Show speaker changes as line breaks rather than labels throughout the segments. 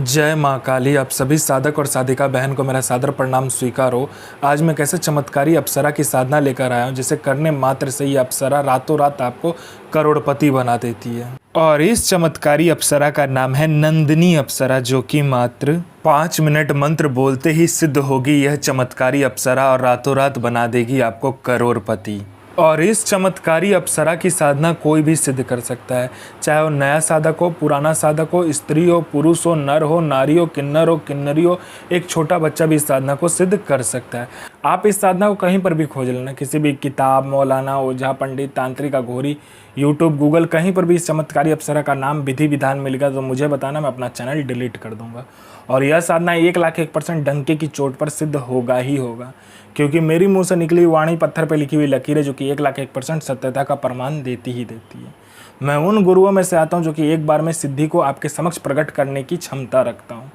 जय माँ काली। आप सभी साधक और साधिका बहन को मेरा सादर प्रणाम स्वीकार हो। आज मैं कैसे चमत्कारी अप्सरा की साधना लेकर आया हूँ जिसे करने मात्र से ही अप्सरा रातों रात आपको करोड़पति बना देती है। और इस चमत्कारी अप्सरा का नाम है नंदिनी अप्सरा, जो कि मात्र 5 मिनट मंत्र बोलते ही सिद्ध होगी यह चमत्कारी अप्सरा और रातों रात बना देगी आपको करोड़पति। और इस चमत्कारी अप्सरा की साधना कोई भी सिद्ध कर सकता है, चाहे वो नया साधक हो, पुराना साधक हो, स्त्री हो, पुरुष हो, नर हो, नारी हो, किन्नरी हो, एक छोटा बच्चा भी इस साधना को सिद्ध कर सकता है। आप इस साधना को कहीं पर भी खोज लेना, किसी भी किताब, मौलाना, ओझा, पंडित, तांत्रिक, अघोरी, यूट्यूब, गूगल, कहीं पर भी इस चमत्कारी अप्सरा का नाम विधि विधान मिलेगा तो मुझे बताना, मैं अपना चैनल डिलीट कर दूंगा। और यह साधना 1,01% डंके की चोट पर सिद्ध होगा ही होगा, क्योंकि मेरी मुंह से निकली वाणी पत्थर पर लिखी हुई लकीरें जो कि 1,01% सत्यता का प्रमाण देती ही देती है। मैं उन गुरुओं में से आता हूं जो कि एक बार में सिद्धि को आपके समक्ष प्रकट करने की क्षमता रखता हूं।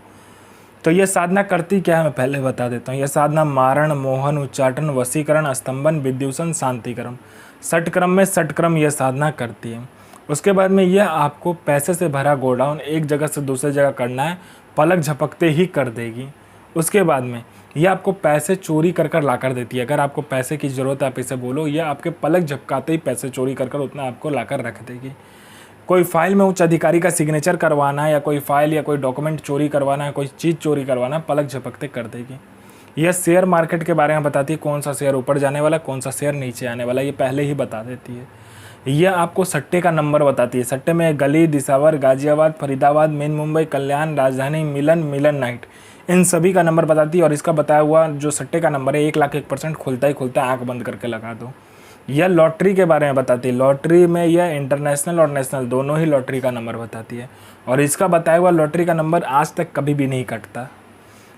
तो यह साधना करती क्या है मैं पहले बता देता हूँ। यह साधना मारण, मोहन, उच्चाटन, वशीकरण, स्तंभन, विद्युषण, शांतिक्रम, षटक्रम में षटक्रम यह साधना करती है। उसके बाद में यह आपको पैसे से भरा गोडाउन एक जगह से दूसरी जगह करना है, पलक झपकते ही कर देगी। उसके बाद में यह आपको पैसे चोरी कर कर ला कर देती है। अगर आपको पैसे की ज़रूरत है आप इसे बोलो, यह आपके पलक झपकाते ही पैसे चोरी कर कर उतना आपको ला कर रख देगी। कोई फाइल में उच्च अधिकारी का सिग्नेचर करवाना है, या कोई फाइल या कोई डॉक्यूमेंट चोरी करवाना है, कोई चीज़ चोरी करवाना है, पलक झपकते कर देगी। यह शेयर मार्केट के बारे में बताती है, कौन सा शेयर ऊपर जाने वाला, कौन सा शेयर नीचे आने वाला, ये पहले ही बता देती है। यह आपको सट्टे का नंबर बताती है। सट्टे में गली, दिसावर, गाजियाबाद, फरीदाबाद, मेन मुंबई, कल्याण, राजधानी, मिलन नाइट, इन सभी का नंबर बताती है। और इसका बताया हुआ जो सट्टे का नंबर है 1,01% खुलता ही खुलता है, आँख बंद करके लगा दो। यह लॉटरी के बारे में बताती है। लॉटरी में यह इंटरनेशनल और नेशनल दोनों ही लॉटरी का नंबर बताती है। और इसका बताया हुआ लॉटरी का नंबर आज तक कभी भी नहीं कटता।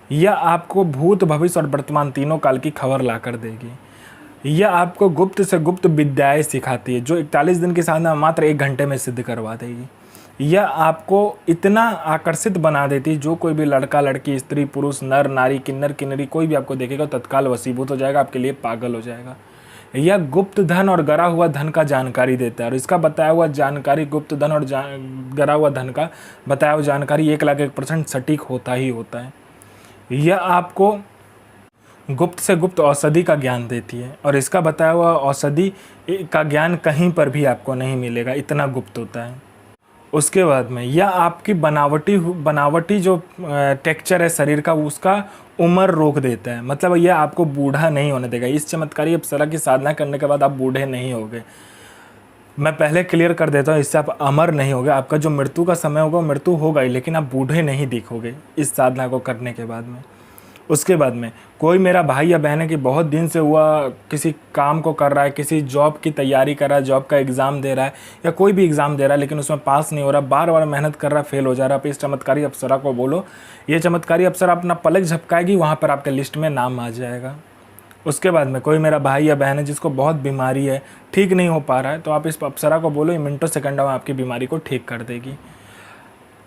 यह आपको भूत, भविष्य और वर्तमान तीनों काल की खबर ला कर देगी। यह आपको गुप्त से गुप्त विद्याएं सिखाती है, जो 41 दिन की साधना मात्र 1 घंटे में सिद्ध करवा देगी। यह आपको इतना आकर्षित बना देती है, जो कोई भी लड़का, लड़की, स्त्री, पुरुष, नर, नारी, किन्नरी कोई भी आपको देखेगा तत्काल वशीभूत हो जाएगा, आपके लिए पागल हो जाएगा। यह गुप्त धन और गरा हुआ धन का जानकारी देता है। और इसका बताया हुआ जानकारी, गुप्त धन और गरा हुआ धन का बताया हुआ जानकारी 1,01% सटीक होता ही होता है। यह आपको गुप्त से गुप्त औषधि का ज्ञान देती है। और इसका बताया हुआ औषधि का ज्ञान कहीं पर भी आपको नहीं मिलेगा, इतना गुप्त होता है। उसके बाद में यह आपकी बनावटी जो टेक्सचर है शरीर का, उसका उम्र रोक देता है। मतलब यह आपको बूढ़ा नहीं होने देगा। इस चमत्कारी अप्सरा की साधना करने के बाद आप बूढ़े नहीं होगे। मैं पहले क्लियर कर देता हूँ, इससे आप अमर नहीं होगे। आपका जो मृत्यु का समय होगा मृत्यु होगा ही, लेकिन आप बूढ़े नहीं दिखोगे इस साधना को करने के बाद में। उसके बाद में कोई मेरा भाई या बहन है कि बहुत दिन से हुआ किसी काम को कर रहा है, किसी जॉब की तैयारी कर रहा है, जॉब का एग्ज़ाम दे रहा है या कोई भी एग्ज़ाम दे रहा है, लेकिन उसमें पास नहीं हो रहा, बार बार मेहनत कर रहा है, फेल हो जा रहा है। आप इस चमत्कारी अप्सरा को बोलो, ये चमत्कारी अप्सरा अपना पलक झपकाएगी, वहाँ पर आपके लिस्ट में नाम आ जाएगा। उसके बाद में कोई मेरा भाई या बहन है जिसको बहुत बीमारी है, ठीक नहीं हो पा रहा है, तो आप इस अप्सरा को बोलो, मिनटों सेकंडों में आपकी बीमारी को ठीक कर देगी।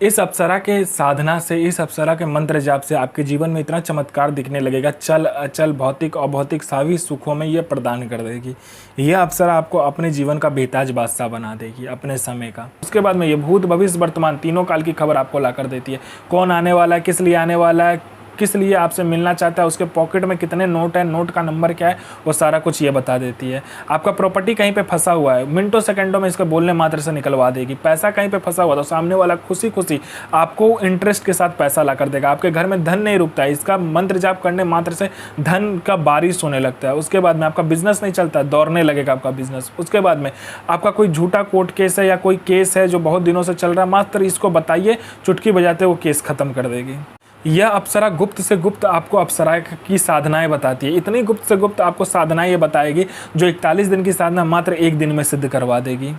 इस अप्सरा के साधना से, इस अप्सरा के मंत्र जाप से आपके जीवन में इतना चमत्कार दिखने लगेगा, चल अचल, भौतिक अभौतिक सभी सुखों में ये प्रदान कर देगी। यह अप्सरा आपको अपने जीवन का बेताज बादशाह बना देगी, अपने समय का। उसके बाद में ये भूत, भविष्य, वर्तमान तीनों काल की खबर आपको ला कर देती है। कौन आने वाला है, किस लिए आने वाला है, किस लिए आपसे मिलना चाहता है, उसके पॉकेट में कितने नोट है, नोट का नंबर क्या है, वो सारा कुछ ये बता देती है। आपका प्रॉपर्टी कहीं पे फंसा हुआ है, मिनटों सेकंडों में इसको बोलने मात्र से निकलवा देगी। पैसा कहीं पे फंसा हुआ तो सामने वाला खुशी खुशी आपको इंटरेस्ट के साथ पैसा ला कर देगा। आपके घर में धन नहीं रुकता है, इसका मंत्र जाप करने मात्र से धन का बारिश होने लगता है। उसके बाद में आपका बिजनेस नहीं चलता, दौड़ने लगेगा आपका बिजनेस। उसके बाद में आपका कोई झूठा कोर्ट केस है या कोई केस है जो बहुत दिनों से चल रहा है, मात्र इसको बताइए, चुटकी बजाते वो केस खत्म कर देगी। यह अप्सरा गुप्त से गुप्त आपको अप्सरा की साधनाएं बताती है। इतनी गुप्त से गुप्त आपको साधनाएं ये बताएगी जो 41 दिन की साधना मात्र 1 दिन में सिद्ध करवा देगी।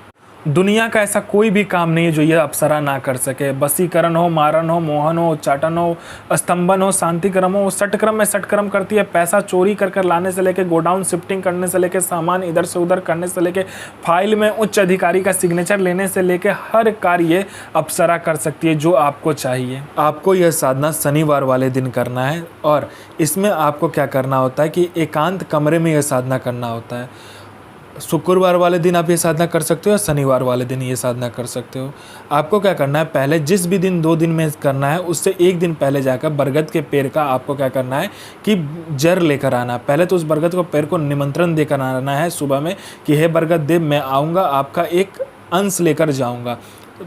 दुनिया का ऐसा कोई भी काम नहीं है जो यह अप्सरा ना कर सके। बसीकरण हो, मारण हो, मोहन हो, उच्चाटन हो, स्तंभन हो, शांतिक्रम हो, षटक्रम में षटक्रम करती है। पैसा चोरी कर कर लाने से लेके, गोडाउन शिफ्टिंग करने से लेके, सामान इधर से उधर करने से लेके, फाइल में उच्च अधिकारी का सिग्नेचर लेने से लेके हर कार्य अप्सरा कर सकती है जो आपको चाहिए। आपको यह साधना शनिवार वाले दिन करना है। और इसमें आपको क्या करना होता है कि एकांत कमरे में यह साधना करना होता है। शुक्रवार वाले दिन आप ये साधना कर सकते हो या शनिवार वाले दिन ये साधना कर सकते हो। आपको क्या करना है, पहले जिस भी दिन 2 दिन में करना है उससे 1 दिन पहले जाकर बरगद के पेड़ का आपको क्या करना है कि जड़ लेकर आना है। पहले तो उस बरगद को पेड़ को निमंत्रण देकर आना है सुबह में कि हे बरगद देव, मैं आऊँगा, आपका एक अंश लेकर जाऊँगा।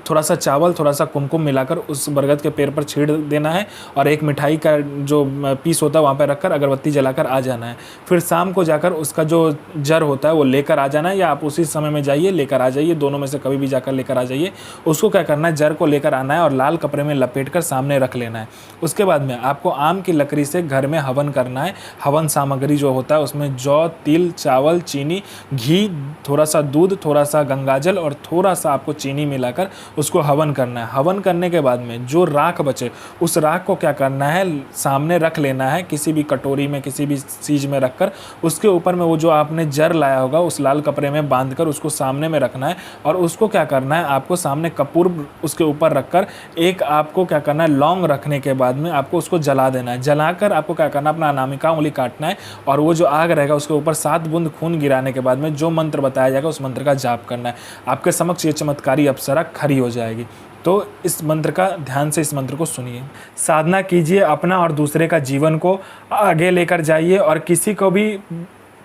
थोड़ा सा चावल, थोड़ा सा कुमकुम मिलाकर उस बरगद के पेड़ पर छीड़ देना है और एक मिठाई का जो पीस होता है वहाँ पर रखकर अगरबत्ती जलाकर आ जाना है। फिर शाम को जाकर उसका जो जर होता है वो लेकर आ जाना है, या आप उसी समय में जाइए लेकर आ जाइए, दोनों में से कभी भी जाकर लेकर आ जाइए। उसको क्या करना है, जर को लेकर आना है और लाल कपड़े में लपेट कर सामने रख लेना है। उसके बाद में आपको आम की लकड़ी से घर में हवन करना है। हवन सामग्री जो होता है उसमें जौ, तिल, चावल, चीनी, घी, थोड़ा सा दूध, थोड़ा सा गंगाजल और थोड़ा सा आपको चीनी मिलाकर उसको हवन करना है। हवन करने के बाद में जो राख बचे उस राख को क्या करना है, सामने रख लेना है, किसी भी कटोरी में, किसी भी चीज़ में रखकर उसके ऊपर में वो जो आपने जर लाया होगा उस लाल कपड़े में बांधकर उसको सामने में रखना है। और उसको क्या करना है, आपको सामने कपूर उसके ऊपर रखकर एक आपको क्या करना है, लौंग रखने के बाद में आपको उसको जला देना है। जलाकर आपको क्या करना है, अपना अनामिका उंगली काटना है और वो जो आग रहेगा उसके ऊपर 7 बूंद खून गिराने के बाद में जो मंत्र बताया जाएगा उस मंत्र का जाप करना है। आपके समक्ष ये चमत्कारी अप्सरा खड़ी हो जाएगी। तो इस मंत्र का ध्यान से, इस मंत्र को सुनिए, साधना कीजिए, अपना और दूसरे का जीवन को आगे लेकर जाइए और किसी को भी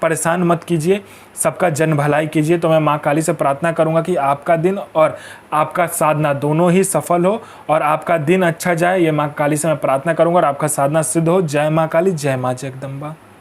परेशान मत कीजिए, सबका जन भलाई कीजिए। तो मैं माँ काली से प्रार्थना करूँगा कि आपका दिन और आपका साधना दोनों ही सफल हो और आपका दिन अच्छा जाए। ये माँ काली से मैं प्रार्थना करूँगा और आपका साधना सिद्ध हो। जय माँ काली, जय माँ जगदम्बा।